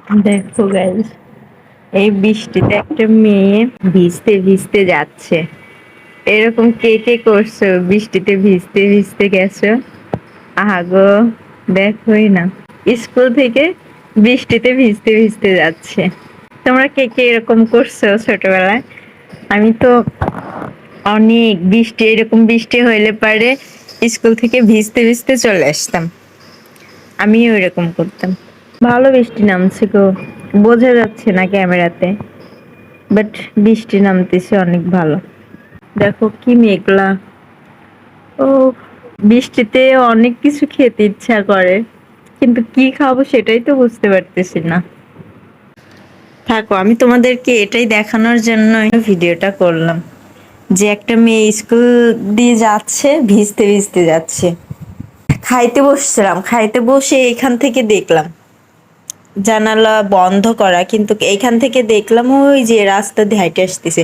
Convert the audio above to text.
দেখো গাইস, এই বৃষ্টিতে একটা মেয়ে ভিজতে ভিজতে যাচ্ছে। এরকম কে কে করছো? বৃষ্টিতে ভিজতে ভিজতে গেছো? আহাগো, দেখোই না, স্কুল থেকে বৃষ্টিতে ভিজতে ভিজতে যাচ্ছে। তোমরা কে কে এরকম করছো ছোটবেলায়? আমি তো অনেক বৃষ্টি, এরকম বৃষ্টি হইলে পারে স্কুল থেকে ভিজতে ভিজতে চলে আসতাম। আমিও এরকম করতাম। ভালো বৃষ্টি নামছে গো, বোঝা যাচ্ছে না ক্যামেরাতে, বাট বৃষ্টি নামতেছে অনেক ভালো। দেখো কি মেঘলা। ও, বৃষ্টিতে অনেক কিছু খেতে ইচ্ছা করে, কিন্তু কি খাবো সেটাই তো বুঝতে পারতেছি না। থাকো, আমি তোমাদেরকে এটাই দেখানোর জন্য ভিডিওটা করলাম, যে একটা মেয়ে স্কুল দিয়ে যাচ্ছে, ভিজতে ভিজতে যাচ্ছে। খাইতে বসছিলাম, খাইতে বসে এখান থেকে দেখলাম জানালা বন্ধ করা, কিন্তু এইখান থেকে দেখলাম ওই যে রাস্তা দিয়ে হাইটে আসতেছে।